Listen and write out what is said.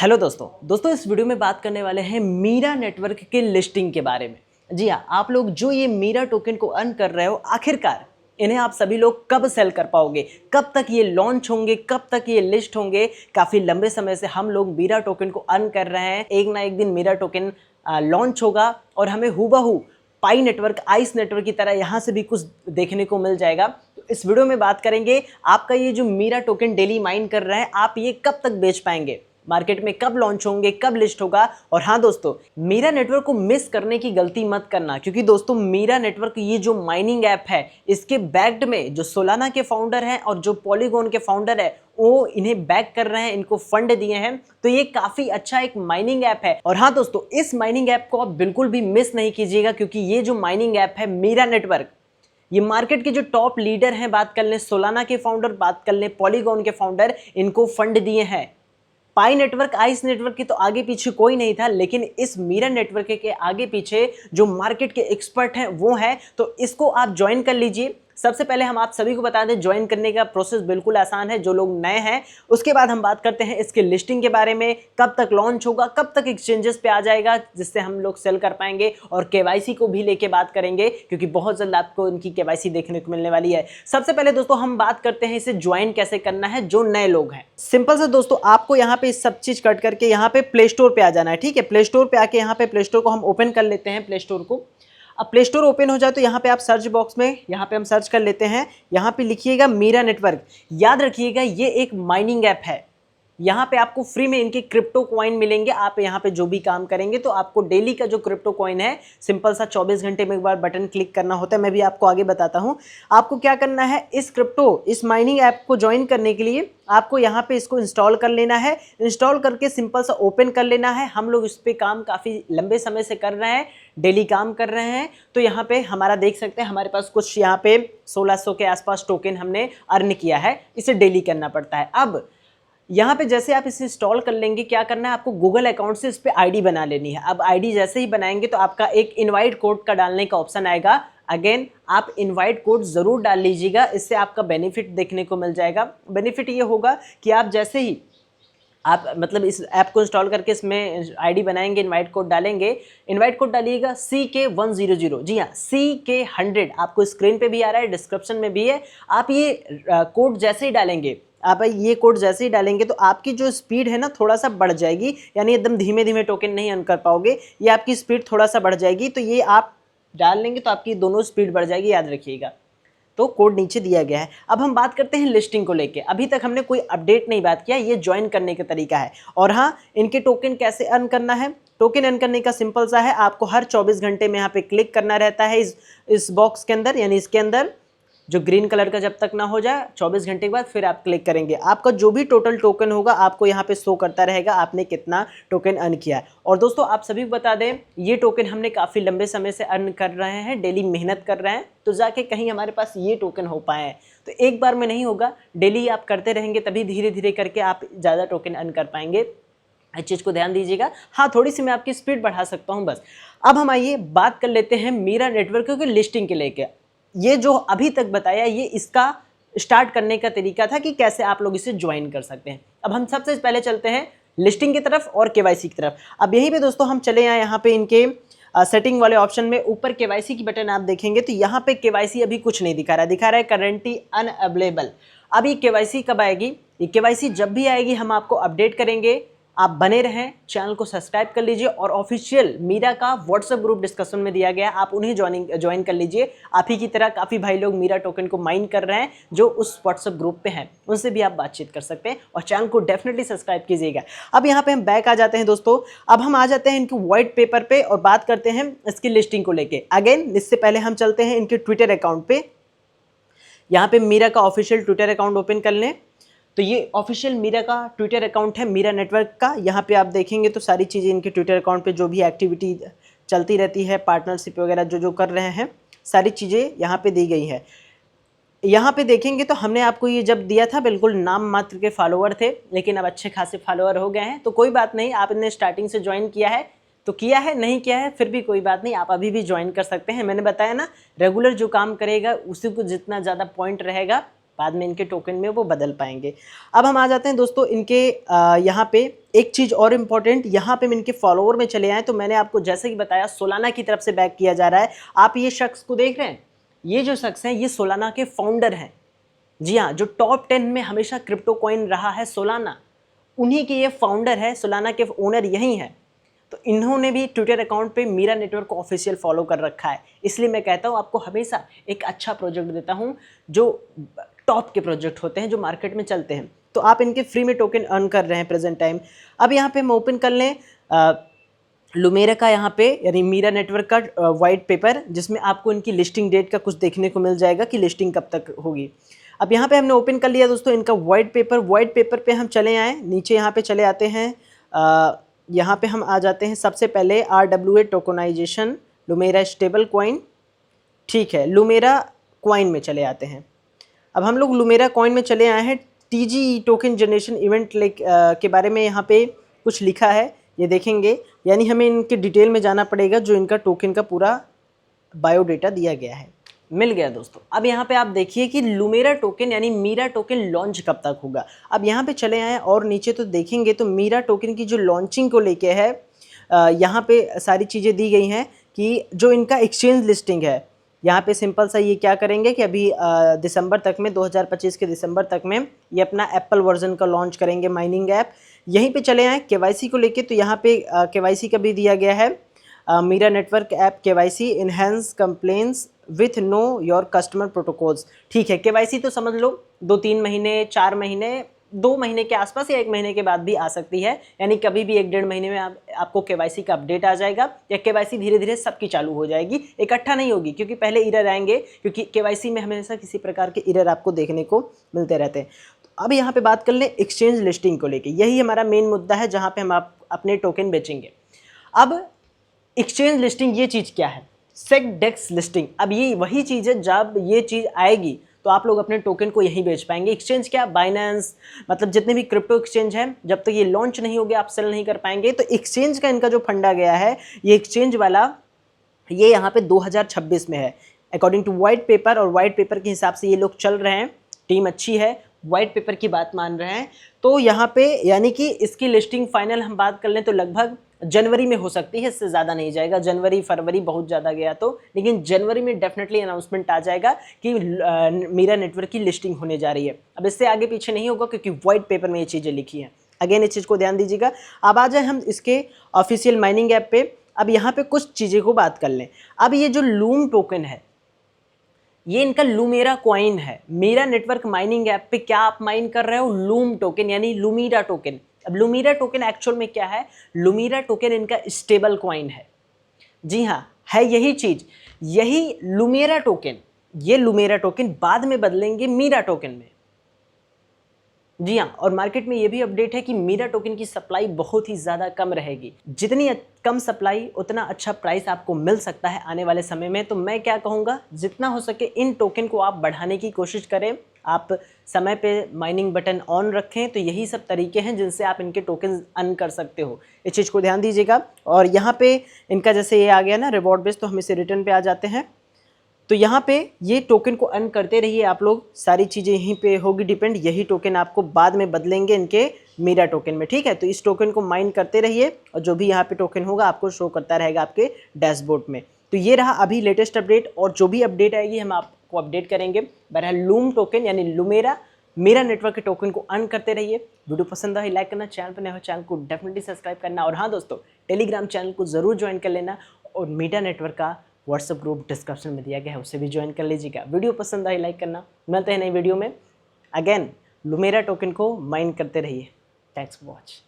Hello दोस्तों इस video में बात करने वाले हैं मीरा नेटवर्क के लिस्टिंग के बारे में। जी हाँ, आप लोग जो ये मीरा टोकन को अर्न कर रहे हो, आखिरकार इन्हें आप सभी लोग कब सेल कर पाओगे, कब तक ये लॉन्च होंगे, कब तक ये लिस्ट होंगे। काफ़ी लंबे समय से हम लोग मीरा टोकन को अर्न कर रहे हैं। एक ना एक दिन मीरा टोकन लॉन्च होगा और हमें हूबहू पाई नेटवर्क, आइस नेटवर्क की तरह यहाँ से भी कुछ देखने को मिल जाएगा। तो इस वीडियो में बात करेंगे आपका ये जो मीरा टोकन डेली माइन कर रहे हैं, आप ये कब तक बेच पाएंगे, मार्केट में कब लॉन्च होंगे, कब लिस्ट होगा। और हाँ दोस्तों, मीरा नेटवर्क को मिस करने की गलती मत करना, क्योंकि दोस्तों मीरा नेटवर्क ये जो माइनिंग ऐप है, इसके बैक्ड में जो सोलाना के फाउंडर हैं और जो पॉलीगॉन के फाउंडर है, वो इन्हें बैक कर रहे हैं, इनको फंड दिए हैं। तो ये काफी अच्छा एक माइनिंग ऐप है। और हाँ दोस्तों, इस माइनिंग ऐप को आप बिल्कुल भी मिस नहीं कीजिएगा, क्योंकि ये जो माइनिंग ऐप है मीरा नेटवर्क, ये मार्केट के जो टॉप लीडर हैं, बात कर लें सोलाना के फाउंडर, बात कर लें पॉलीगॉन के फाउंडर, इनको फंड दिए हैं। पाई नेटवर्क, आइस नेटवर्क के तो आगे पीछे कोई नहीं था, लेकिन इस मीरा नेटवर्क के आगे पीछे जो मार्केट के एक्सपर्ट हैं वो हैं। तो इसको आप ज्वाइन कर लीजिए। सबसे पहले हम आप सभी को बता दें, ज्वाइन करने का प्रोसेस बिल्कुल आसान है, जो लोग नए हैं। उसके बाद हम बात करते हैं इसके लिस्टिंग के बारे में, कब तक लॉन्च होगा, कब तक एक्सचेंजेस पे आ जाएगा जिससे हम लोग सेल कर पाएंगे। और केवाईसी को भी लेके बात करेंगे, क्योंकि बहुत जल्द आपको इनकी केवाईसी देखने को मिलने वाली है। सबसे पहले दोस्तों हम बात करते हैं इसे ज्वाइन कैसे करना है, जो नए लोग हैं। सिंपल से दोस्तों, आपको यहाँ पे सब चीज कट करके यहाँ पे प्ले स्टोर पे आ जाना है। ठीक है, प्ले स्टोर पे आके यहाँ पे प्ले स्टोर को हम ओपन कर लेते हैं। प्ले स्टोर को अब प्ले स्टोर ओपन हो जाए तो यहाँ पे आप सर्च बॉक्स में यहाँ पे हम सर्च कर लेते हैं। यहाँ पे लिखिएगा मीरा नेटवर्क। याद रखिएगा ये एक माइनिंग ऐप है। यहाँ पे आपको फ्री में इनके क्रिप्टो कॉइन मिलेंगे। आप यहाँ पे जो भी काम करेंगे तो आपको डेली का जो क्रिप्टो कॉइन है, सिंपल सा 24 घंटे में एक बार बटन क्लिक करना होता है। मैं भी आपको आगे बताता हूँ। आपको क्या करना है, इस माइनिंग ऐप को ज्वाइन करने के लिए आपको यहाँ पे इसको इंस्टॉल कर लेना है। इंस्टॉल करके सिंपल सा ओपन कर लेना है। हम लोग इस पे काम काफ़ी लंबे समय से कर रहे हैं, डेली काम कर रहे हैं। तो यहाँ पे हमारा देख सकते हैं, हमारे पास कुछ यहाँ पे 1600 के आसपास टोकन हमने अर्न किया है। इसे डेली करना पड़ता है। अब यहाँ पे जैसे आप इसे इंस्टॉल कर लेंगे, क्या करना है, आपको गूगल अकाउंट से इस पर आईडी बना लेनी है। अब आईडी जैसे ही बनाएंगे तो आपका एक इनवाइट कोड का डालने का ऑप्शन आएगा। अगेन आप इनवाइट कोड ज़रूर डाल लीजिएगा, इससे आपका बेनिफिट देखने को मिल जाएगा। बेनिफिट ये होगा कि आप जैसे ही आप मतलब इस ऐप को इंस्टॉल करके इसमें आईडी बनाएंगे, इनवाइट कोड डालेंगे। इनवाइट कोड डालिएगा CK100। जी हाँ, CK100 आपको स्क्रीन पे भी आ रहा है, डिस्क्रिप्शन में भी है। आप ये कोड जैसे ही डालेंगे, आप ये कोड जैसे ही डालेंगे तो आपकी जो स्पीड है ना, थोड़ा सा बढ़ जाएगी। यानी एकदम धीमे धीमे टोकन नहीं अर्न कर पाओगे, ये आपकी स्पीड थोड़ा सा बढ़ जाएगी। तो ये आप डाल लेंगे तो आपकी दोनों स्पीड बढ़ जाएगी, याद रखिएगा। तो कोड नीचे दिया गया है। अब हम बात करते हैं लिस्टिंग को लेके। अभी तक हमने कोई अपडेट नहीं बात किया, ये ज्वाइन करने का तरीका है। और हाँ, इनके टोकन कैसे अर्न करना है। टोकन अर्न करने का सिंपल सा है, आपको हर 24 घंटे में यहाँ पे क्लिक करना रहता है इस बॉक्स के अंदर, यानी इसके अंदर जो ग्रीन कलर का जब तक ना हो जाए, 24 घंटे के बाद फिर आप क्लिक करेंगे। आपका जो भी टोटल टोकन होगा आपको यहाँ पे शो करता रहेगा, आपने कितना टोकन अर्न किया है। और दोस्तों आप सभी को बता दें, ये टोकन हमने काफ़ी लंबे समय से अर्न कर रहे हैं, डेली मेहनत कर रहे हैं, तो जाके कहीं हमारे पास ये टोकन हो पाए हैं। तो एक बार में नहीं होगा, डेली आप करते रहेंगे, तभी धीरे धीरे करके आप ज़्यादा टोकन अर्न कर पाएंगे। इस चीज़ को ध्यान दीजिएगा। हाँ, थोड़ी सी मैं आपकी स्पीड बढ़ा सकता हूँ बस। अब हम आइए बात कर लेते हैं मीरा नेटवर्क की लिस्टिंग के लेके। ये जो अभी तक बताया, ये इसका स्टार्ट करने का तरीका था कि कैसे आप लोग इसे ज्वाइन कर सकते हैं। अब हम सबसे पहले चलते हैं लिस्टिंग की तरफ और केवाईसी की तरफ। अब यहीं पे दोस्तों हम चले आए, यहाँ पे इनके सेटिंग वाले ऑप्शन में ऊपर केवाईसी की बटन आप देखेंगे तो यहाँ पे केवाईसी अभी कुछ नहीं दिखा रहा है, दिखा रहा है करेंटली अनअवेलेबल। अब ये केवाईसी कब आएगी? ये केवाईसी जब भी आएगी हम आपको अपडेट करेंगे। आप बने रहें, चैनल को सब्सक्राइब कर लीजिए। और ऑफिशियल मीरा का व्हाट्सएप ग्रुप डिस्कशन में दिया गया है, आप उन्हें ज्वाइन कर लीजिए। आप ही की तरह काफ़ी भाई लोग मीरा टोकन को माइन कर रहे हैं जो उस व्हाट्सएप ग्रुप पे हैं, उनसे भी आप बातचीत कर सकते हैं। और चैनल को डेफिनेटली सब्सक्राइब कीजिएगा। अब यहाँ पे हम बैक आ जाते हैं दोस्तों। अब हम आ जाते हैं इनके व्हाइट पेपर पे और बात करते हैं इसकी लिस्टिंग को लेके। अगेन इससे पहले हम चलते हैं इनके ट्विटर अकाउंट पे। यहाँ पे मीरा का ऑफिशियल ट्विटर अकाउंट ओपन कर लें तो ये ऑफिशियल मीरा का ट्विटर अकाउंट है, मीरा नेटवर्क का। यहाँ पे आप देखेंगे तो सारी चीज़ें इनके ट्विटर अकाउंट पे जो भी एक्टिविटी चलती रहती है, पार्टनरशिप वगैरह जो कर रहे हैं, सारी चीज़ें यहाँ पे दी गई है। यहाँ पे देखेंगे तो हमने आपको ये जब दिया था, बिल्कुल नाम मात्र के फॉलोअर थे, लेकिन अब अच्छे खासे फॉलोअर हो गए हैं। तो कोई बात नहीं, आपने स्टार्टिंग से ज्वाइन किया है तो किया है, नहीं किया है फिर भी कोई बात नहीं, आप अभी भी ज्वाइन कर सकते हैं। मैंने बताया ना, रेगुलर जो काम करेगा उसी को जितना ज़्यादा पॉइंट रहेगा, बाद में इनके टोकन में वो बदल पाएंगे। अब हम आ जाते हैं दोस्तों इनके यहाँ पे एक चीज़ और इम्पॉर्टेंट, यहाँ पे हम इनके फॉलोवर में चले आए तो मैंने आपको जैसे कि बताया सोलाना की तरफ से बैक किया जा रहा है। आप ये शख्स को देख रहे हैं, ये जो शख्स हैं ये सोलाना के फाउंडर हैं। जी हाँ, जो टॉप 10 में हमेशा क्रिप्टो कॉइन रहा है सोलाना, उन्हीं के ये फाउंडर है, सोलाना के ओनर यही हैं। तो इन्होंने भी ट्विटर अकाउंट पे मीरा नेटवर्क को ऑफिशियल फॉलो कर रखा है। इसलिए मैं कहता हूँ आपको हमेशा एक अच्छा प्रोजेक्ट देता हूँ, जो टॉप के प्रोजेक्ट होते हैं जो मार्केट में चलते हैं। तो आप इनके फ्री में टोकन अर्न कर रहे हैं प्रेजेंट टाइम। अब यहाँ पे हम ओपन कर लें लुमेरा का, यहाँ पे यानी मीरा नेटवर्क का वाइट पेपर, जिसमें आपको इनकी लिस्टिंग डेट का कुछ देखने को मिल जाएगा कि लिस्टिंग कब तक होगी। अब यहाँ पे हमने ओपन कर लिया दोस्तों इनका वाइट पेपर पे हम चले आए, नीचे यहाँ पे चले आते हैं। यहाँ पे हम आ जाते हैं सबसे पहले RWA टोकनाइजेशन लुमेरा स्टेबल कॉइन, ठीक है, लुमेरा कॉइन में चले आते हैं। अब हम लोग लुमेरा कॉइन में चले आए हैं। TGE टोकन जनरेशन इवेंट के बारे में यहाँ पे कुछ लिखा है, ये देखेंगे, यानी हमें इनके डिटेल में जाना पड़ेगा। जो इनका टोकन का पूरा बायोडेटा दिया गया है मिल गया दोस्तों। अब यहाँ पे आप देखिए कि लुमेरा टोकन यानी मीरा टोकन लॉन्च कब तक होगा। अब यहाँ पे चले आए और नीचे तो देखेंगे तो मीरा टोकन की जो लॉन्चिंग को लेके है, यहाँ पे सारी चीज़ें दी गई हैं कि जो इनका एक्सचेंज लिस्टिंग है, यहाँ पे सिंपल सा ये क्या करेंगे कि अभी दिसंबर तक में 2025 के दिसंबर तक में ये अपना एप्पल वर्जन का लॉन्च करेंगे माइनिंग ऐप। यहीं पे चले आए KYC को लेके, तो यहाँ पे KYC का भी दिया गया है। Meera network app KYC enhance complaints with know your customer protocols, ठीक है। KYC तो समझ लो 2-3 महीने, 4 महीने, 2 महीने के आसपास या 1 महीने के बाद भी आ सकती है, यानी कभी भी 1-1.5 महीने में आपको KYC का अपडेट आ जाएगा, या KYC धीरे धीरे सबकी चालू हो जाएगी, इकट्ठा नहीं होगी, क्योंकि पहले एरर आएंगे, क्योंकि KYC में हमेशा किसी प्रकार के एरर आपको देखने को मिलते रहते हैं। तो अब यहाँ पे बात कर लें एक्सचेंज लिस्टिंग को लेके, यही हमारा मेन मुद्दा है जहाँ पे हम अपने टोकन बेचेंगे। अब एक्सचेंज लिस्टिंग ये चीज़ क्या है? सेकडेक्स लिस्टिंग। अब ये वही चीज़ है, जब ये चीज़ आएगी तो आप लोग अपने टोकन को यहीं बेच पाएंगे। एक्सचेंज क्या? बाइनेंस, मतलब जितने भी क्रिप्टो एक्सचेंज हैं, जब तक ये लॉन्च नहीं हो गया आप सेल नहीं कर पाएंगे। तो एक्सचेंज का इनका जो फंडा गया है, ये एक्सचेंज वाला, ये यहाँ पे 2026 में है अकॉर्डिंग टू वाइट पेपर, और वाइट पेपर के हिसाब से ये लोग चल रहे हैं। टीम अच्छी है, वाइट पेपर की बात मान रहे हैं। तो यहाँ पे यानी कि इसकी लिस्टिंग फाइनल हम बात कर लें तो लगभग जनवरी में हो सकती है, इससे ज़्यादा नहीं जाएगा। जनवरी फरवरी बहुत ज़्यादा गया तो, लेकिन जनवरी में डेफिनेटली अनाउंसमेंट आ जाएगा कि मीरा नेटवर्क की लिस्टिंग होने जा रही है। अब इससे आगे पीछे नहीं होगा, क्योंकि वाइट पेपर में ये चीज़ें लिखी हैं। अगेन इस चीज़ को ध्यान दीजिएगा। अब आ जाए हम इसके ऑफिशियल माइनिंग ऐप पे। अब यहाँ पे कुछ चीज़ें को बात कर लें। अब ये जो लूम टोकन है, ये इनका लुमेरा कॉइन है। मीरा नेटवर्क माइनिंग ऐप पे क्या आप माइन कर रहे हो? लूम टोकन यानी लुमीरा टोकन। अब लुमीरा टोकन एक्चुअल में क्या है? लुमीरा टोकन इनका स्टेबल कॉइन है। जी हाँ, है यही चीज, यही लुमेरा टोकन। ये लुमेरा टोकन बाद में बदलेंगे मीरा टोकन में। जी हाँ, और मार्केट में ये भी अपडेट है कि मीरा टोकन की सप्लाई बहुत ही ज़्यादा कम रहेगी। जितनी कम सप्लाई उतना अच्छा प्राइस आपको मिल सकता है आने वाले समय में। तो मैं क्या कहूँगा, जितना हो सके इन टोकन को आप बढ़ाने की कोशिश करें। आप समय पे माइनिंग बटन ऑन रखें। तो यही सब तरीके हैं जिनसे आप इनके टोकन अर्न कर सकते हो, इस चीज़ को ध्यान दीजिएगा। और यहाँ पे इनका जैसे ये आ गया ना रिवॉर्ड बेस, तो हम इसे रिटर्न पे आ जाते हैं। तो यहाँ पे ये टोकन को अर्न करते रहिए आप लोग, सारी चीज़ें यहीं पे होगी डिपेंड। यही टोकन आपको बाद में बदलेंगे इनके मीरा टोकन में, ठीक है। तो इस टोकन को माइन करते रहिए, और जो भी यहाँ पे टोकन होगा आपको शो करता रहेगा आपके डैशबोर्ड में। तो ये रहा अभी लेटेस्ट अपडेट, और जो भी अपडेट आएगी हम आपको अपडेट करेंगे। बहरहाल लूम टोकन यानी लुमेरा मीरा नेटवर्क के टोकन को अर्न करते रहिए। वीडियो पसंद आए लाइक करना, चैनल पर नए हो चैनल को डेफिनेटली सब्सक्राइब करना, और हाँ दोस्तों टेलीग्राम चैनल को ज़रूर ज्वाइन कर लेना, और मीरा नेटवर्क का व्हाट्सएप ग्रुप डिस्क्रिप्शन में दिया गया है, उसे भी ज्वाइन कर लीजिएगा। वीडियो पसंद आई लाइक करना। मिलते हैं नई वीडियो में। अगेन लुमेरा टोकन को माइन करते रहिए। Thanks for watch.